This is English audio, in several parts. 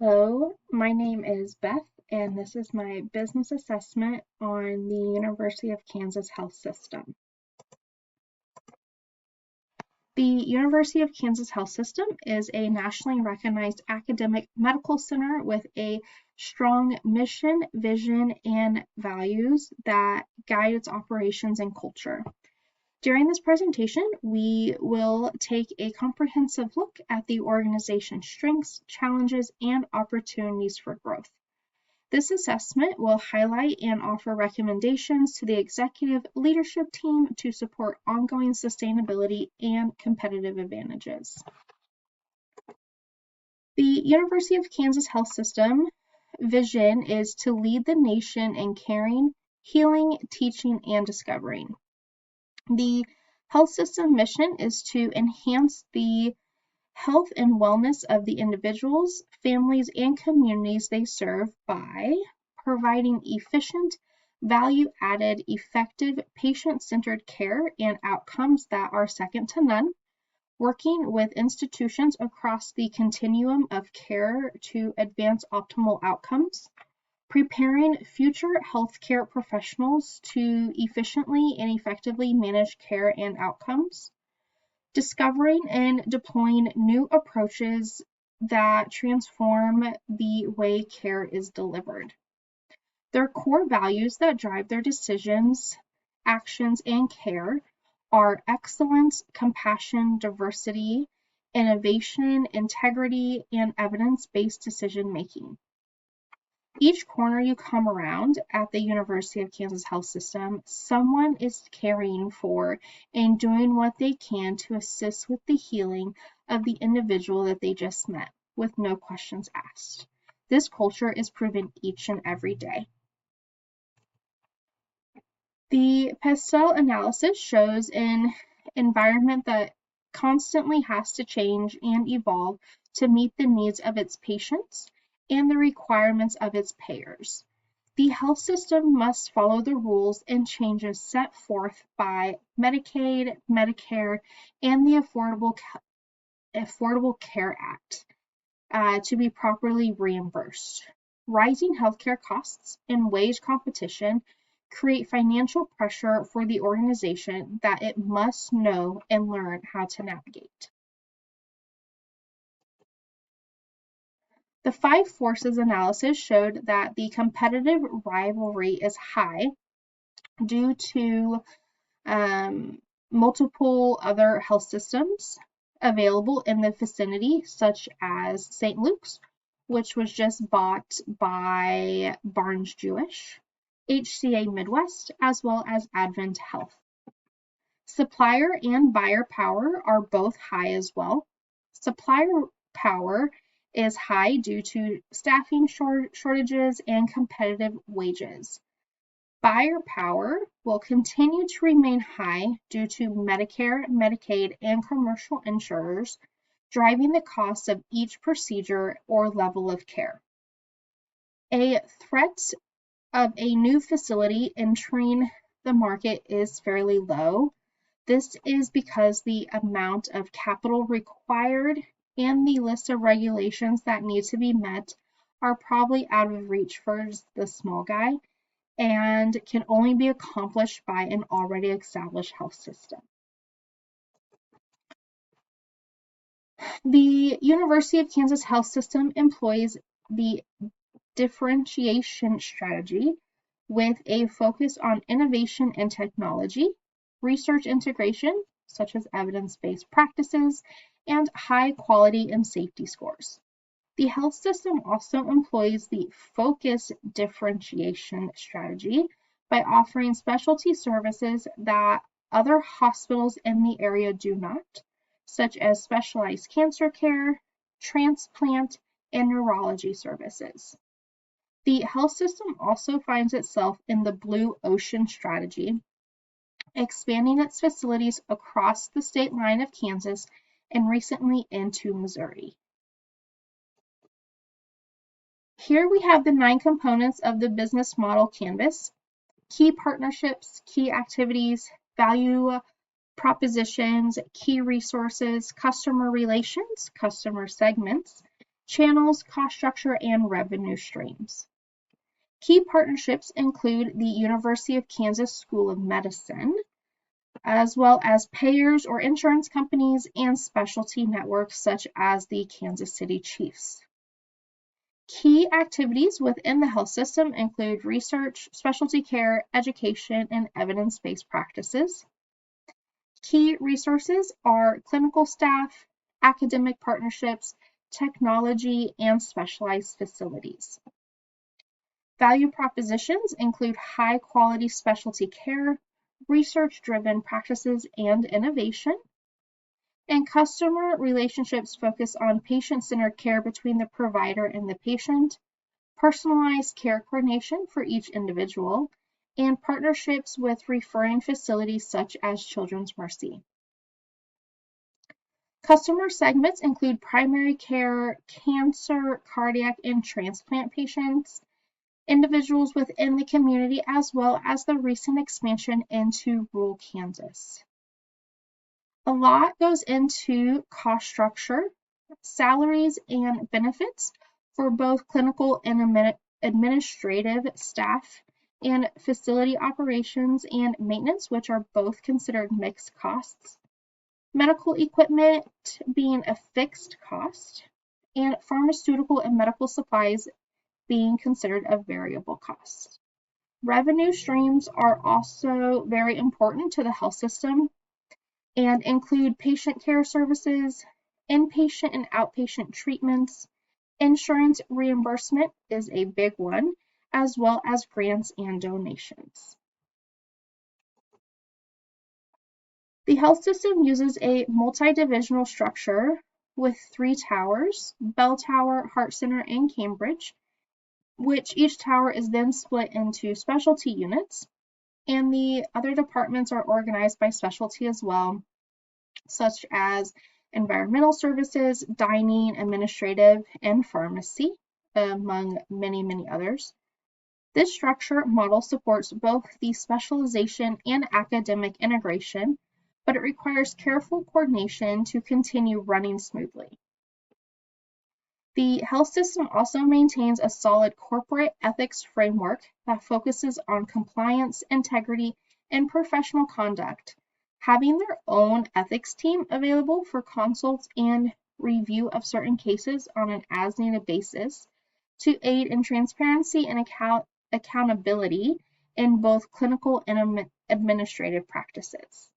Hello, my name is Beth, and this is my business assessment on the University of Kansas Health System. The University of Kansas Health System is a nationally recognized academic medical center with a strong mission, vision, and values that guide its operations and culture. During this presentation, we will take a comprehensive look at the organization's strengths, challenges, and opportunities for growth. This assessment will highlight and offer recommendations to the executive leadership team to support ongoing sustainability and competitive advantages. The University of Kansas Health System vision is to lead the nation in caring, healing, teaching, and discovering. The health system mission is to enhance the health and wellness of the individuals, families, and communities they serve by providing efficient, value-added, effective, patient-centered care and outcomes that are second to none, working with institutions across the continuum of care to advance optimal outcomes, preparing future healthcare professionals to efficiently and effectively manage care and outcomes, discovering and deploying new approaches that transform the way care is delivered. Their core values that drive their decisions, actions, and care are excellence, compassion, diversity, innovation, integrity, and evidence-based decision-making. Each corner you come around at the University of Kansas Health System, someone is caring for and doing what they can to assist with the healing of the individual that they just met, with no questions asked. This culture is proven each and every day. The Pestel analysis shows an environment that constantly has to change and evolve to meet the needs of its patients and the requirements of its payers. The health system must follow the rules and changes set forth by Medicaid, Medicare, and the Affordable Care Act to be properly reimbursed. Rising healthcare costs and wage competition create financial pressure for the organization that it must know and learn how to navigate. The five forces analysis showed that the competitive rivalry is high due to multiple other health systems available in the vicinity, such as St. Luke's, which was just bought by Barnes-Jewish, HCA Midwest, as well as Advent Health. Supplier and buyer power are both high as well. Supplier power is high due to staffing shortages and competitive wages. Buyer power will continue to remain high due to Medicare, Medicaid, and commercial insurers driving the cost of each procedure or level of care. A threat of a new facility entering the market is fairly low. This is because the amount of capital required and the list of regulations that need to be met are probably out of reach for the small guy and can only be accomplished by an already established health system. The University of Kansas Health System employs the differentiation strategy with a focus on innovation and technology, research integration, such as evidence-based practices, and high quality and safety scores. The health system also employs the focus differentiation strategy by offering specialty services that other hospitals in the area do not, such as specialized cancer care, transplant, and neurology services. The health system also finds itself in the Blue Ocean strategy, expanding its facilities across the state line of Kansas and recently into Missouri. Here we have the 9 components of the business model canvas: key partnerships, key activities, value propositions, key resources, customer relations, customer segments, channels, cost structure, and revenue streams. Key partnerships include the University of Kansas School of Medicine, as well as payers or insurance companies and specialty networks such as the Kansas City Chiefs. Key activities within the health system include research, specialty care, education, and evidence-based practices. Key resources are clinical staff, academic partnerships, technology, and specialized facilities. Value propositions include high-quality specialty care, research-driven practices, and innovation. And customer relationships focus on patient-centered care between the provider and the patient, personalized care coordination for each individual, and partnerships with referring facilities such as Children's Mercy. Customer segments include primary care, cancer, cardiac, and transplant patients, individuals within the community, as well as the recent expansion into rural Kansas. A lot goes into cost structure, salaries, and benefits for both clinical and administrative staff, and facility operations and maintenance, which are both considered mixed costs. Medical equipment being a fixed cost, and pharmaceutical and medical supplies being considered a variable cost. Revenue streams are also very important to the health system and include patient care services, inpatient and outpatient treatments, insurance reimbursement is a big one, as well as grants and donations. The health system uses a multi-divisional structure with 3 towers, Bell Tower, Heart Center, and Cambridge, which each tower is then split into specialty units, and the other departments are organized by specialty as well, such as environmental services, dining, administrative, and pharmacy, among many, many others. This structure model supports both the specialization and academic integration, but it requires careful coordination to continue running smoothly. The health system also maintains a solid corporate ethics framework that focuses on compliance, integrity, and professional conduct, having their own ethics team available for consults and review of certain cases on an as-needed basis to aid in transparency and accountability in both clinical and administrative practices.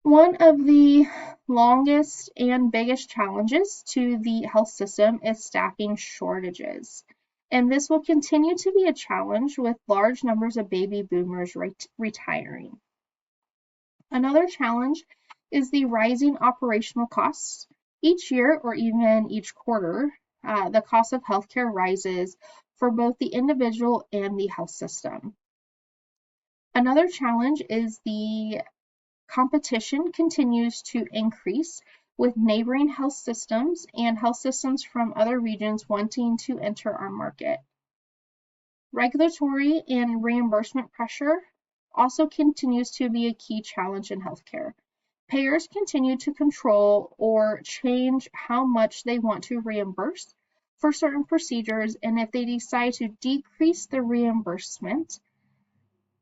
One of the longest and biggest challenges to the health system is staffing shortages, and this will continue to be a challenge with large numbers of baby boomers retiring. Another challenge is the rising operational costs. Each year or even each quarter, the cost of healthcare rises for both the individual and the health system. Another challenge is the competition continues to increase with neighboring health systems and health systems from other regions wanting to enter our market. Regulatory and reimbursement pressure also continues to be a key challenge in healthcare. Payers continue to control or change how much they want to reimburse for certain procedures, and if they decide to decrease the reimbursement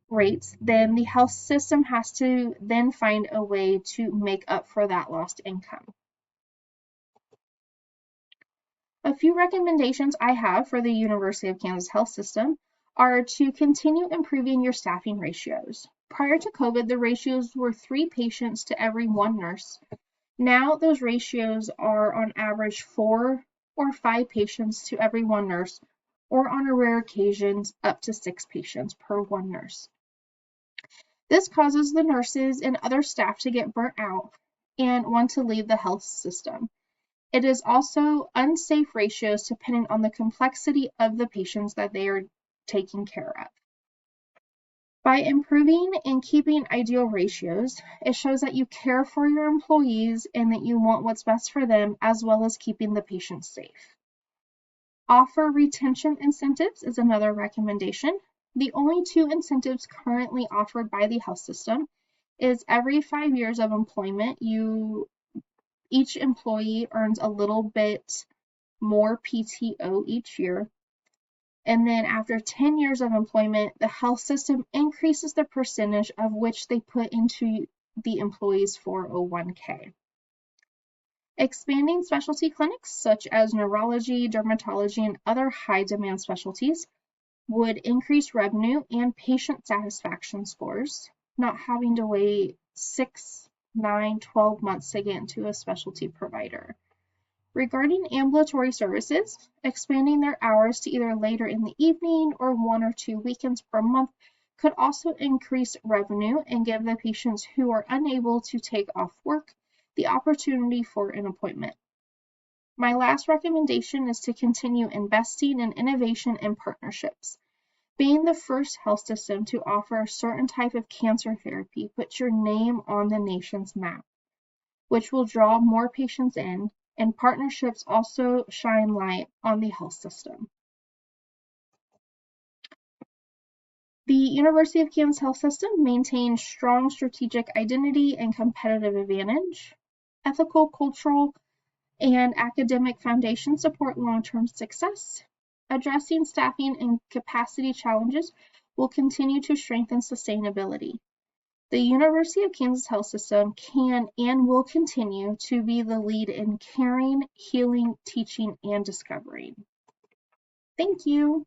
rates, then the health system has to then find a way to make up for that lost income. A few recommendations I have for the University of Kansas health system are to continue improving your staffing ratios. Prior to COVID, the ratios were 3 patients to every 1 nurse. Now those ratios are on average 4 or 5 patients to every 1 nurse, or on a rare occasions up to 6 patients per 1 nurse. This causes the nurses and other staff to get burnt out and want to leave the health system. It is also unsafe ratios depending on the complexity of the patients that they are taking care of. By improving and keeping ideal ratios, it shows that you care for your employees and that you want what's best for them, as well as keeping the patients safe. Offer retention incentives is another recommendation. The only 2 incentives currently offered by the health system is every 5 years of employment, you each employee earns a little bit more PTO each year. And then after 10 years of employment, the health system increases the percentage of which they put into the employee's 401k. Expanding specialty clinics such as neurology, dermatology, and other high-demand specialties would increase revenue and patient satisfaction scores, not having to wait 6, 9, 12 months to get into a specialty provider. Regarding ambulatory services, expanding their hours to either later in the evening or 1 or 2 weekends per month could also increase revenue and give the patients who are unable to take off work the opportunity for an appointment. My last recommendation is to continue investing in innovation and partnerships. Being the first health system to offer a certain type of cancer therapy puts your name on the nation's map, which will draw more patients in, and partnerships also shine light on the health system. The University of Kansas Health System maintains strong strategic identity and competitive advantage. Ethical, cultural, and academic foundations support long-term success. Addressing staffing and capacity challenges will continue to strengthen sustainability. The University of Kansas Health System can and will continue to be the lead in caring, healing, teaching, and discovering. Thank you.